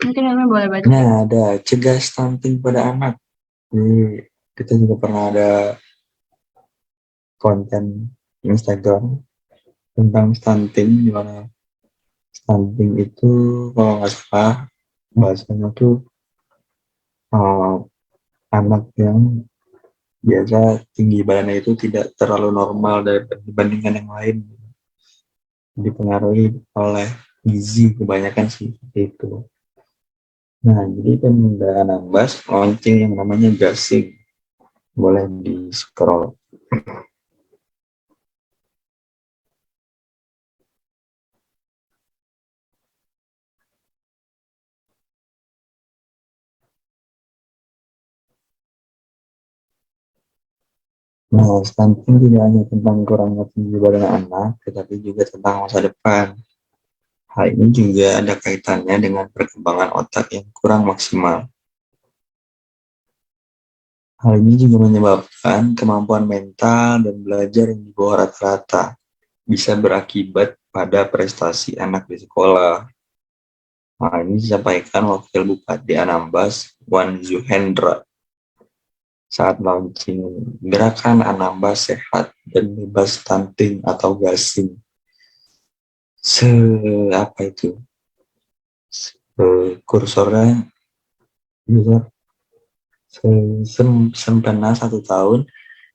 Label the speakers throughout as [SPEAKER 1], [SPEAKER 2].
[SPEAKER 1] Mungkin Ilmi boleh baca.
[SPEAKER 2] Nah, ada cegah stunting pada anak. Jadi kita juga pernah ada konten Instagram tentang stunting, di mana stunting itu kalau nggak salah bahasanya tuh uh, anak yang biasa tinggi badannya itu tidak terlalu normal dibandingkan yang lain, dipengaruhi oleh gizi kebanyakan sih seperti itu. Nah, jadi Pemda Anambas launching yang namanya gasing, boleh di scroll. Nah, stunting tidak hanya tentang kurangnya tinggi badan anak, tetapi juga tentang masa depan. Hal ini juga ada kaitannya dengan perkembangan otak yang kurang maksimal. Hal ini juga menyebabkan kemampuan mental dan belajar yang di bawah rata-rata, bisa berakibat pada prestasi anak di sekolah. Nah, ini disampaikan Wakil Bupati Anambas, Wan Zuhendra, saat launching Gerakan Anambas Sehat dan Bebas Stunting atau GASIN. Apa itu? Kursornya bisa sempena 1 tahun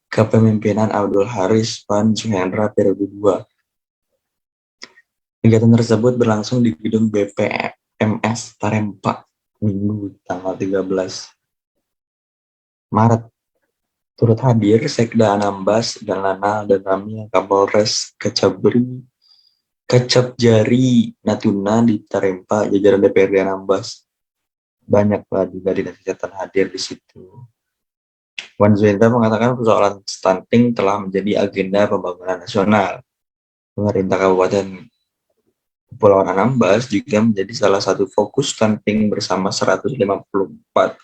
[SPEAKER 2] kepemimpinan Abdul Haris Wan Zuhendra periode 2. Kegiatan tersebut berlangsung di gedung BPMS Tarempa Minggu tanggal 13 Maret. Turut hadir Sekda Anambas dan Lana dan Ramil Kapolres Kecapjari Natuna di Tarempa, jajaran DPRD Anambas. Banyaklah juga dinas kesehatan hadir di situ. Wan Zuendra mengatakan persoalan stunting telah menjadi agenda pembangunan nasional. Pemerintah Kabupaten Kepulauan Anambas juga menjadi salah satu fokus stunting bersama 154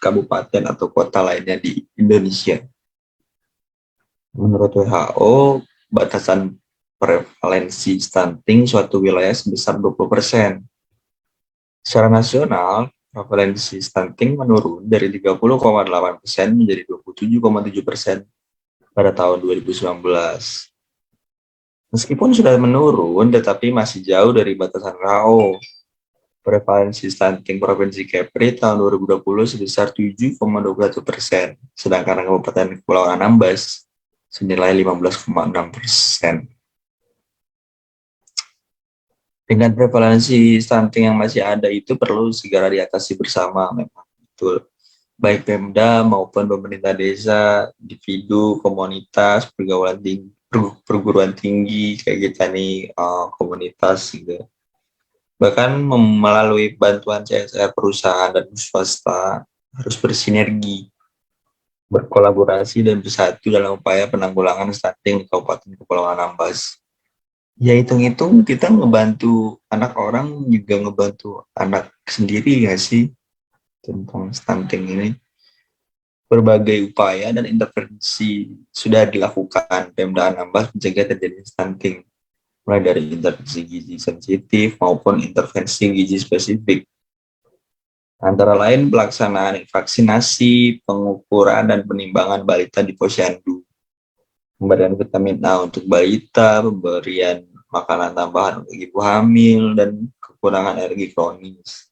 [SPEAKER 2] kabupaten atau kota lainnya di Indonesia. Menurut WHO, batasan prevalensi stunting suatu wilayah sebesar 20%. Secara nasional, prevalensi stunting menurun dari 30,8% menjadi 27,7% pada tahun 2019. Meskipun sudah menurun, tetapi masih jauh dari batasan WHO. Prevalensi stunting Provinsi Kepri tahun 2020 sebesar 7,21%, sedangkan Kabupaten Kepulauan Anambas senilai 15,6%. Dengan prevalensi stunting yang masih ada itu perlu segera diatasi bersama, memang betul. Baik Pemda maupun pemerintah desa, individu, komunitas, perguruan tinggi, kayak kita nih, komunitas gitu. Bahkan melalui bantuan CSR perusahaan dan swasta harus bersinergi, berkolaborasi dan bersatu dalam upaya penanggulangan stunting di Kabupaten Kepulauan Anambas. Ya hitung-hitung kita ngebantu anak orang juga ngebantu anak sendiri nggak sih tentang stunting ini. Berbagai upaya dan intervensi sudah dilakukan Pemda Anambas mencegah terjadi stunting, mulai dari intervensi gizi sensitif maupun intervensi gizi spesifik. Antara lain pelaksanaan vaksinasi, pengukuran dan penimbangan balita di posyandu, pemberian vitamin A untuk balita, pemberian makanan tambahan untuk ibu hamil, dan kekurangan energi kronis.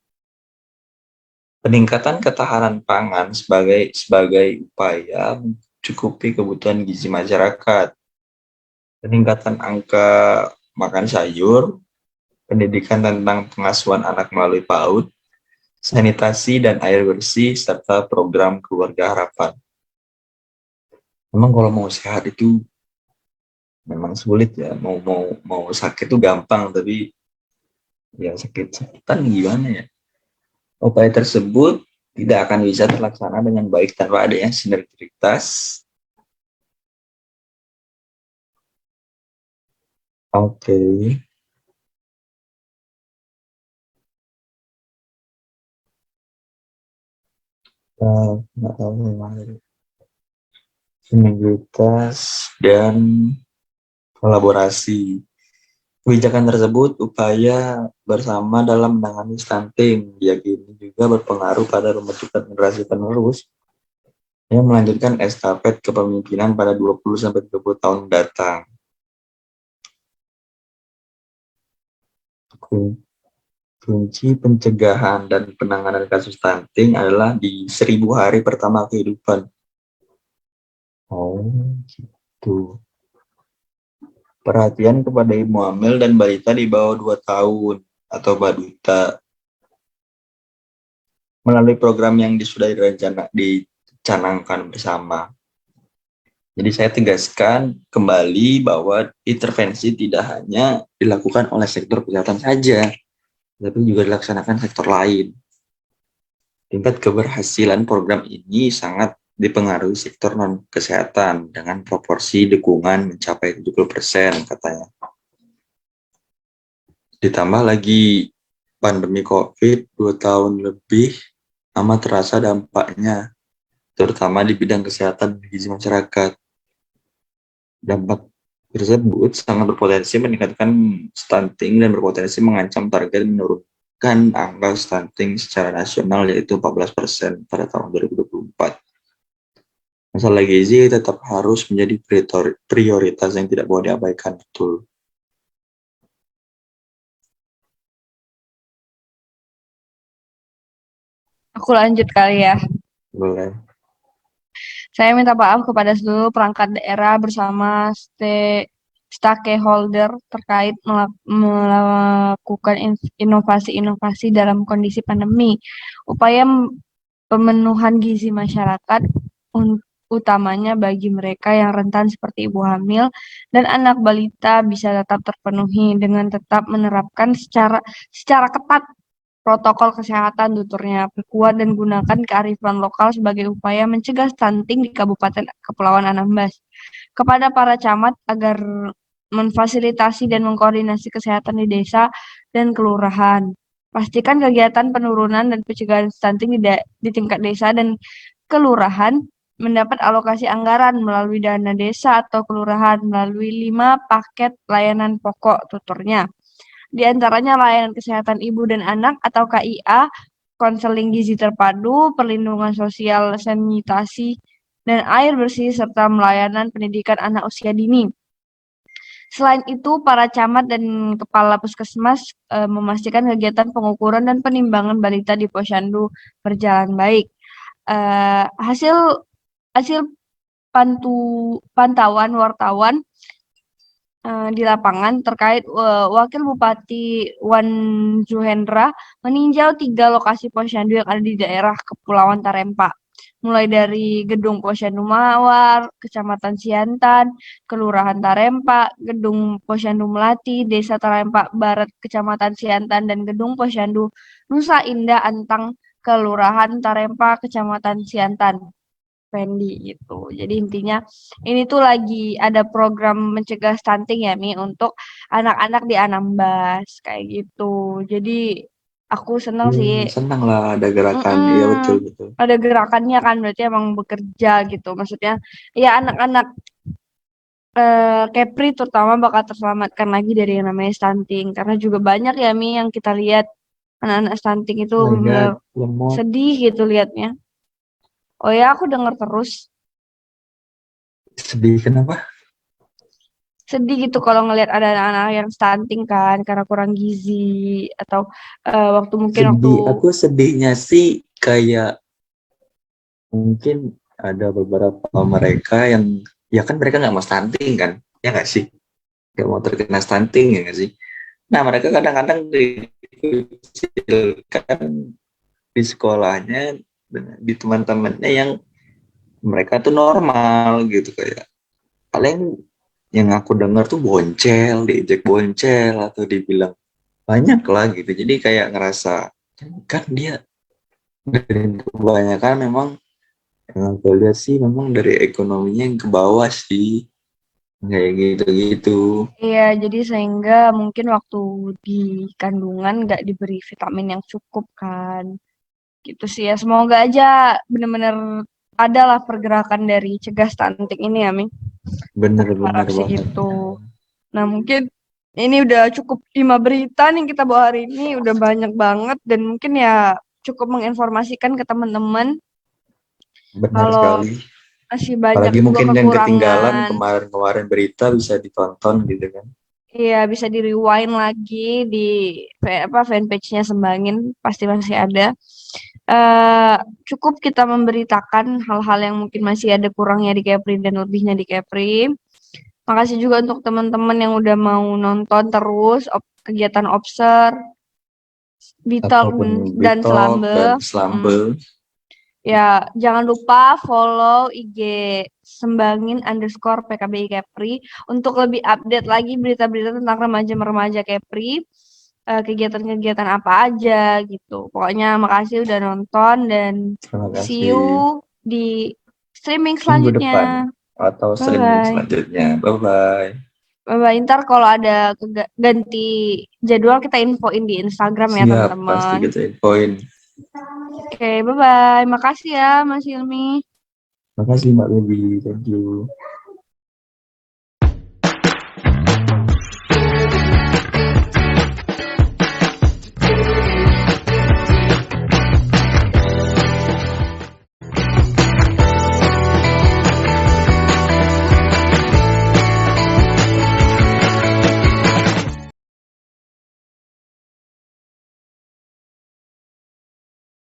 [SPEAKER 2] Peningkatan ketahanan pangan sebagai upaya mencukupi kebutuhan gizi masyarakat. Peningkatan angka makan sayur, pendidikan tentang pengasuhan anak melalui PAUD, sanitasi dan air bersih, serta program keluarga harapan. Memang kalau mau sehat itu memang sulit ya. Mau sakit itu gampang, tapi ya sakit-sakitan gimana ya. Upaya tersebut tidak akan bisa terlaksana dengan baik tanpa adanya sinergitas. Oke. Nggak tahu memang sinergitas dan kolaborasi. Kebijakan tersebut upaya bersama dalam menangani stunting diyakini juga berpengaruh pada pembentukan generasi penerus yang melanjutkan estafet kepemimpinan pada 20-30 tahun mendatang. Kunci pencegahan dan penanganan kasus stunting adalah di 1000 hari pertama kehidupan. Oh, gitu. Perhatian kepada ibu hamil dan balita di bawah 2 tahun atau balita melalui program yang sudah dicanangkan bersama. Jadi saya tegaskan kembali bahwa intervensi tidak hanya dilakukan oleh sektor kesehatan saja, tapi juga dilaksanakan sektor lain. Tingkat keberhasilan program ini sangat dipengaruhi sektor non-kesehatan dengan proporsi dukungan mencapai 70% katanya. Ditambah lagi pandemi COVID 2 tahun lebih, amat terasa dampaknya, terutama di bidang kesehatan gizi masyarakat. Dampak tersebut sangat berpotensi meningkatkan stunting dan berpotensi mengancam target menurunkan angka stunting secara nasional yaitu 14% pada tahun 2024. Masalah gizi tetap harus menjadi prioritas yang tidak boleh diabaikan, betul.
[SPEAKER 1] Aku lanjut kali ya.
[SPEAKER 2] Boleh.
[SPEAKER 1] Saya minta maaf kepada seluruh perangkat daerah bersama stakeholder terkait melakukan inovasi-inovasi dalam kondisi pandemi. Upaya pemenuhan gizi masyarakat utamanya bagi mereka yang rentan seperti ibu hamil dan anak balita bisa tetap terpenuhi dengan tetap menerapkan secara ketat protokol kesehatan, tuturnya. Perkuat dan gunakan kearifan lokal sebagai upaya mencegah stunting di Kabupaten Kepulauan Anambas. Kepada para camat agar memfasilitasi dan mengkoordinasi kesehatan di desa dan kelurahan. Pastikan kegiatan penurunan dan pencegahan stunting di tingkat desa dan kelurahan mendapat alokasi anggaran melalui dana desa atau kelurahan melalui 5 paket layanan pokok, tuturnya. Di antaranya layanan kesehatan ibu dan anak atau KIA, konseling gizi terpadu, perlindungan sosial, sanitasi, dan air bersih, serta melayanan pendidikan anak usia dini. Selain itu, para camat dan kepala puskesmas memastikan kegiatan pengukuran dan penimbangan balita di posyandu berjalan baik. Hasil hasil pantauan wartawan di lapangan terkait Wakil Bupati Wan Juhendra meninjau 3 lokasi posyandu yang ada di daerah Kepulauan Tarempa, mulai dari Gedung Posyandu Mawar, Kecamatan Siantan, Kelurahan Tarempa, Gedung Posyandu Melati, Desa Tarempa Barat, Kecamatan Siantan, dan Gedung Posyandu Nusa Indah Antang, Kelurahan Tarempa, Kecamatan Siantan. Fendi gitu. Jadi intinya ini tuh lagi ada program mencegah stunting ya Mi untuk anak-anak di Anambas kayak gitu. Jadi aku seneng sih.
[SPEAKER 2] Senang lah ada gerakan, iya
[SPEAKER 1] Mm-mm.
[SPEAKER 2] betul.
[SPEAKER 1] Ada gerakannya kan berarti emang bekerja gitu. Maksudnya ya anak-anak Kepri terutama bakal terselamatkan lagi dari yang namanya stunting karena juga banyak ya Mi yang kita lihat anak-anak stunting itu
[SPEAKER 2] Lihat,
[SPEAKER 1] benar
[SPEAKER 2] lemot,
[SPEAKER 1] sedih gitu liatnya. Oh ya aku dengar terus.
[SPEAKER 2] sedih kenapa?
[SPEAKER 1] Sedih gitu kalau ngelihat ada anak-anak yang stunting kan karena kurang gizi atau waktu
[SPEAKER 2] Aku sedihnya sih kayak mungkin ada beberapa mereka yang ya kan mereka nggak mau stunting kan, ya nggak sih, nggak mau terkena stunting ya nggak sih. Nah mereka kadang-kadang dikucilkan di sekolahnya di teman-temannya yang mereka tuh normal gitu, kayak paling yang aku dengar tuh boncel, diejek boncel atau dibilang banyak lah gitu. Jadi kayak ngerasa kan dia dari kebanyakan memang yang aku lihat sih memang dari ekonominya yang ke bawah sih, kayak gitu-gitu.
[SPEAKER 1] iya jadi sehingga mungkin waktu di kandungan nggak diberi vitamin yang cukup kan gitu sih ya semoga aja benar-benar adalah pergerakan dari cegah stunting ini ya Mi. Aku harap
[SPEAKER 2] Bener-bener
[SPEAKER 1] sih
[SPEAKER 2] banget.
[SPEAKER 1] itu. Nah mungkin Ini udah cukup 5 berita nih kita bawa hari ini, udah banyak banget dan mungkin ya cukup menginformasikan ke teman-teman
[SPEAKER 2] Benar
[SPEAKER 1] kalau
[SPEAKER 2] sekali.
[SPEAKER 1] masih banyak
[SPEAKER 2] Apalagi
[SPEAKER 1] juga
[SPEAKER 2] mungkin yang ketinggalan
[SPEAKER 1] kekurangan.
[SPEAKER 2] kemarin-kemarin berita bisa ditonton gitu kan.
[SPEAKER 1] Iya, bisa di rewind lagi di fanpage-nya Sembangin pasti masih ada. eh Cukup kita memberitakan hal-hal yang mungkin masih ada kurangnya di Kepri dan lebihnya di Kepri. Makasih juga untuk teman-teman yang udah mau nonton terus kegiatan Obser, Bitalk
[SPEAKER 2] Ataupun
[SPEAKER 1] dan
[SPEAKER 2] Bitok
[SPEAKER 1] Selambe.
[SPEAKER 2] dan
[SPEAKER 1] Mm.
[SPEAKER 2] Slambe.
[SPEAKER 1] Ya, jangan lupa follow IG Sembangin_PKBI Kepri untuk lebih update lagi berita-berita tentang remaja-remaja Kepri, kegiatan-kegiatan apa aja gitu. Pokoknya makasih udah nonton dan
[SPEAKER 2] Terima
[SPEAKER 1] see
[SPEAKER 2] kasih.
[SPEAKER 1] you di streaming
[SPEAKER 2] Minggu depan
[SPEAKER 1] selanjutnya.
[SPEAKER 2] atau streaming
[SPEAKER 1] Bye-bye.
[SPEAKER 2] selanjutnya. Bye-bye.
[SPEAKER 1] Bye-bye. Ntar kalau ada ganti jadwal kita infoin di Instagram ya
[SPEAKER 2] Siap, pasti
[SPEAKER 1] teman-teman.
[SPEAKER 2] kita infoin.
[SPEAKER 1] Oke, bye-bye. Makasih ya Mas Ilmi.
[SPEAKER 2] Makasih Mbak Baby. Thank you.